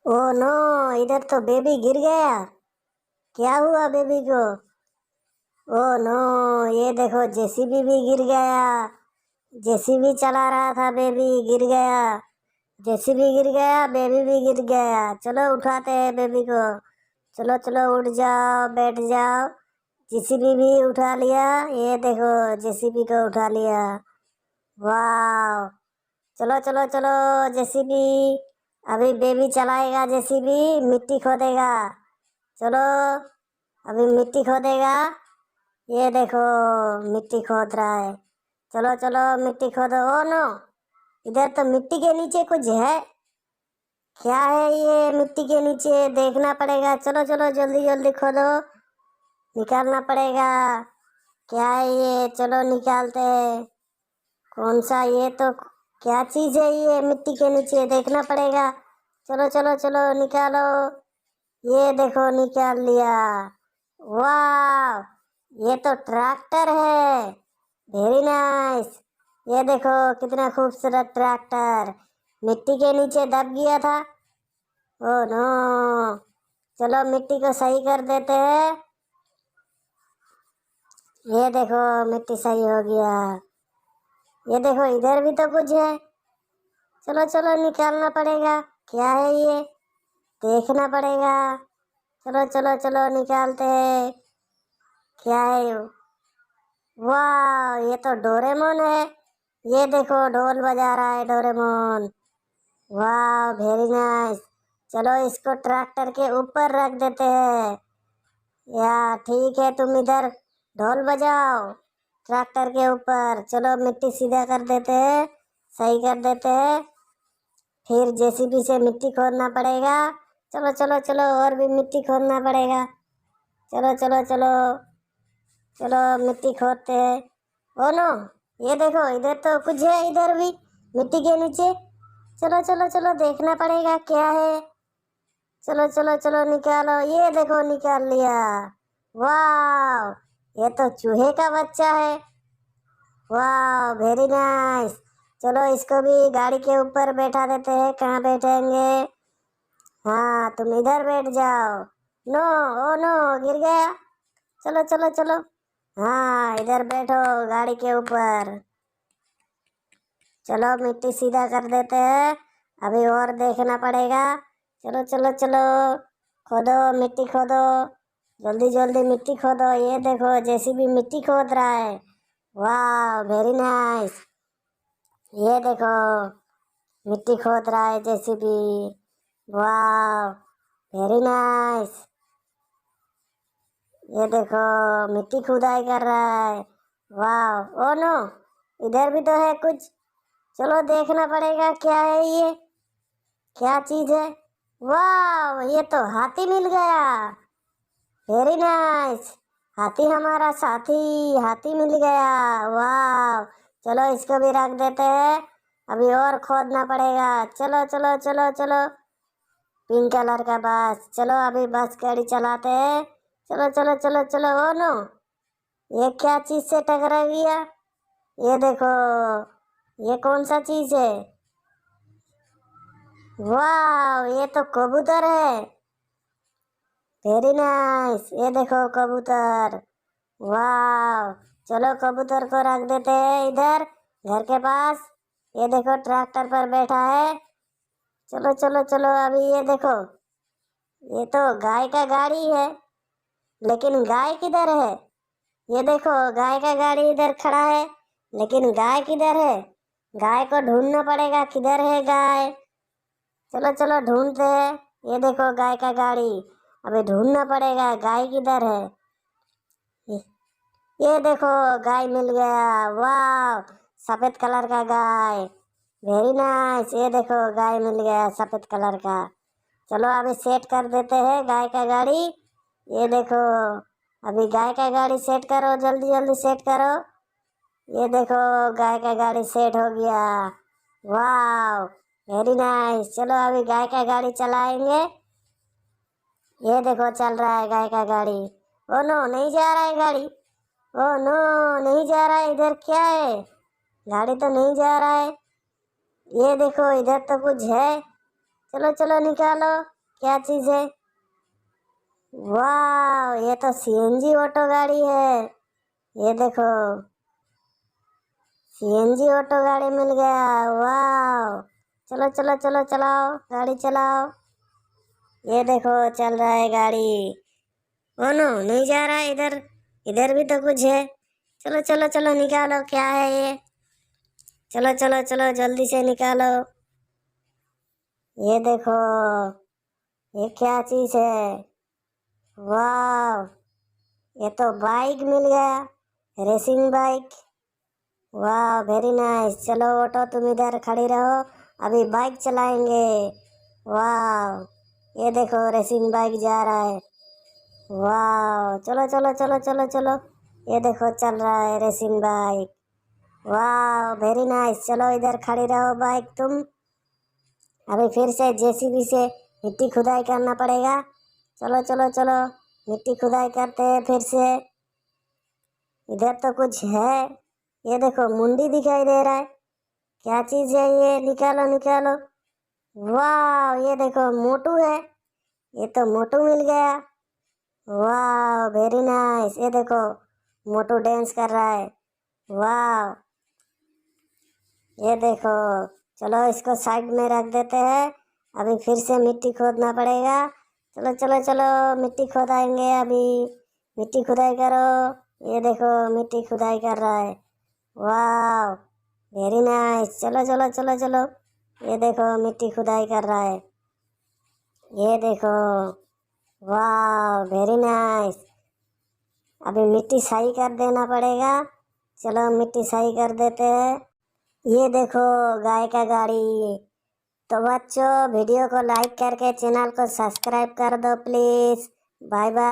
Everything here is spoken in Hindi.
ओ नो, इधर तो बेबी गिर गया। क्या हुआ बेबी को? ओ नो, ये देखो जेसीबी भी गिर गया। जेसीबी चला रहा था, बेबी गिर गया। जेसीबी गिर गया, बेबी भी गिर गया। चलो उठाते हैं बेबी को। चलो चलो उठ जाओ, बैठ जाओ। जेसीबी भी उठा लिया। ये देखो जेसीबी को उठा लिया। वाह। चलो चलो चलो जेसीबी। अभी बेबी चलाएगा जेसीबी, मिट्टी खोदेगा। चलो, अभी मिट्टी खोदेगा। ये देखो मिट्टी खोद रहा है। चलो चलो मिट्टी खोदो। ओ नो, इधर तो मिट्टी के नीचे कुछ है। क्या है ये मिट्टी के नीचे? देखना पड़ेगा। चलो चलो जल्दी जल्दी खोदो, निकालना पड़ेगा। क्या है ये? चलो निकालते हैं। कौन सा ये तो? क्या चीज है ये मिट्टी के नीचे? देखना पड़ेगा। चलो चलो चलो निकालो। ये देखो निकाल लिया। वाह, ये तो ट्रैक्टर है। Very nice. ये देखो कितना खूबसूरत ट्रैक्टर। मिट्टी के नीचे दब गया था। Oh no. चलो मिट्टी को सही कर देते हैं। ये देखो मिट्टी सही हो गया। ये देखो इधर भी तो कुछ है। चलो चलो निकालना पड़ेगा। क्या है ये? देखना पड़ेगा। चलो चलो चलो निकालते हैं। क्या है ये? वाह, ये तो डोरेमोन है। ये देखो ढोल बजा रहा है डोरेमोन। वाह, वेरी नाइस। चलो इसको ट्रैक्टर के ऊपर रख देते हैं। या ठीक है, तुम इधर ढोल बजाओ ट्रैक्टर के ऊपर। चलो मिट्टी सीधा कर देते हैं, सही कर देते हैं। फिर जेसीबी से मिट्टी खोदना पड़ेगा। चलो चलो चलो, और भी मिट्टी खोदना पड़ेगा। चलो चलो चलो चलो मिट्टी खोदते हैं। ओ नो, ये देखो इधर तो कुछ है, इधर भी मिट्टी के नीचे। चलो चलो चलो देखना पड़ेगा क्या है। चलो चलो चलो निकालो। ये देखो निकाल लिया। वाह, ये तो चूहे का बच्चा है। वाह, वेरी नाइस। चलो इसको भी गाड़ी के ऊपर बैठा देते हैं। कहाँ बैठेंगे? हाँ, तुम इधर बैठ जाओ। नो, ओ नो, गिर गया। चलो चलो चलो। हाँ, इधर बैठो गाड़ी के ऊपर। चलो मिट्टी सीधा कर देते हैं। अभी और देखना पड़ेगा। चलो चलो चलो, खोदो मिट्टी खोदो। जल्दी जल्दी मिट्टी खोदो। ये देखो जेसीबी मिट्टी खोद रहा है। वाह, वेरी नाइस। ये देखो मिट्टी खोद रहा है जेसीबी। वाह, वेरी नाइस। ये देखो मिट्टी खुदाई कर रहा है। वाह, ओ नो, इधर भी तो है कुछ। चलो देखना पड़ेगा क्या है ये। क्या चीज है? वाह, ये तो हाथी मिल गया। Very nice. हाथी हमारा साथी। हाथी मिल गया। वाह। चलो इसको भी रख देते हैं। अभी और खोदना पड़ेगा। चलो चलो चलो चलो। पिंक कलर का बस। चलो अभी बस गाड़ी चलाते हैं। चलो चलो चलो चलो। ओ नो, ये क्या चीज से टकरा गया? ये देखो, ये कौन सा चीज है? वाह, ये तो कबूतर है। Very nice. ये देखो कबूतर। वाह। चलो कबूतर को रख देते हैं इधर घर के पास। ये देखो ट्रैक्टर पर बैठा है। चलो चलो चलो। अभी ये देखो, ये तो गाय का गाड़ी है, लेकिन गाय किधर है? ये देखो गाय का गाड़ी इधर खड़ा है, लेकिन गाय किधर है? गाय को ढूंढना पड़ेगा। किधर है गाय? चलो चलो ढूंढते हैं। ये देखो गाय का गाड़ी। अभी ढूंढना पड़ेगा गाय किधर है। ये देखो गाय मिल गया। वाह, सफेद कलर का गाय। Very nice. ये देखो गाय मिल गया सफेद कलर का। चलो अभी सेट कर देते हैं गाय का गाड़ी। ये देखो, अभी गाय का गाड़ी सेट करो, जल्दी जल्दी सेट करो। ये देखो गाय का गाड़ी सेट हो गया। वाह, वेरी नाइस। चलो अभी गाय का गाड़ी चलाएंगे। ये देखो चल रहा है गाय का गाड़ी। ओ नो, नहीं जा रहा है गाड़ी। ओ नो, नहीं जा रहा है। इधर क्या है? गाड़ी तो नहीं जा रहा है। ये देखो इधर तो कुछ है। चलो चलो निकालो, क्या चीज है। वाह, ये तो सीएनजी ऑटो गाड़ी है। ये देखो, सीएनजी ऑटो गाड़ी मिल गया। वाह, चलो चलो चलो चलाओ, गाड़ी चलाओ। ये देखो चल रहा है गाड़ी। ओ नो, नहीं जा रहा है इधर। इधर भी तो कुछ है। चलो चलो चलो निकालो, क्या है ये। चलो चलो चलो जल्दी से निकालो। ये देखो, ये क्या चीज है। वाह, ये तो बाइक मिल गया, रेसिंग बाइक। वाह, वेरी नाइस। चलो ऑटो तुम इधर खड़ी रहो, अभी बाइक चलाएंगे। वाह, ये देखो रेसिंग बाइक जा रहा है। वाह, चलो चलो चलो चलो चलो, ये देखो चल रहा है रेसिंग बाइक। वाह, वेरी नाइस। चलो इधर खड़ी रहो बाइक तुम, अभी फिर से जेसीबी से मिट्टी खुदाई करना पड़ेगा। चलो चलो चलो, मिट्टी खुदाई करते हैं फिर से। इधर तो कुछ है, ये देखो मुंडी दिखाई दे रहा है। क्या चीज है ये, निकालो निकालो। वाह, ये देखो मोटू है। ये तो मोटू मिल गया। वाह, वेरी नाइस। ये देखो मोटू डांस कर रहा है। वाह, ये देखो। चलो इसको साइड में रख देते हैं, अभी फिर से मिट्टी खोदना पड़ेगा। चलो चलो चलो, मिट्टी खोदाएंगे अभी। मिट्टी खुदाई करो। ये देखो मिट्टी खुदाई कर रहा है। वाह, वेरी नाइस। चलो चलो चलो चलो, ये देखो मिट्टी खुदाई कर रहा है। ये देखो, वाह वेरी नाइस। अभी मिट्टी सही कर देना पड़ेगा। चलो मिट्टी सही कर देते हैं। ये देखो गाय का गाड़ी। तो बच्चों, वीडियो को लाइक करके चैनल को सब्सक्राइब कर दो प्लीज़। Bye bye.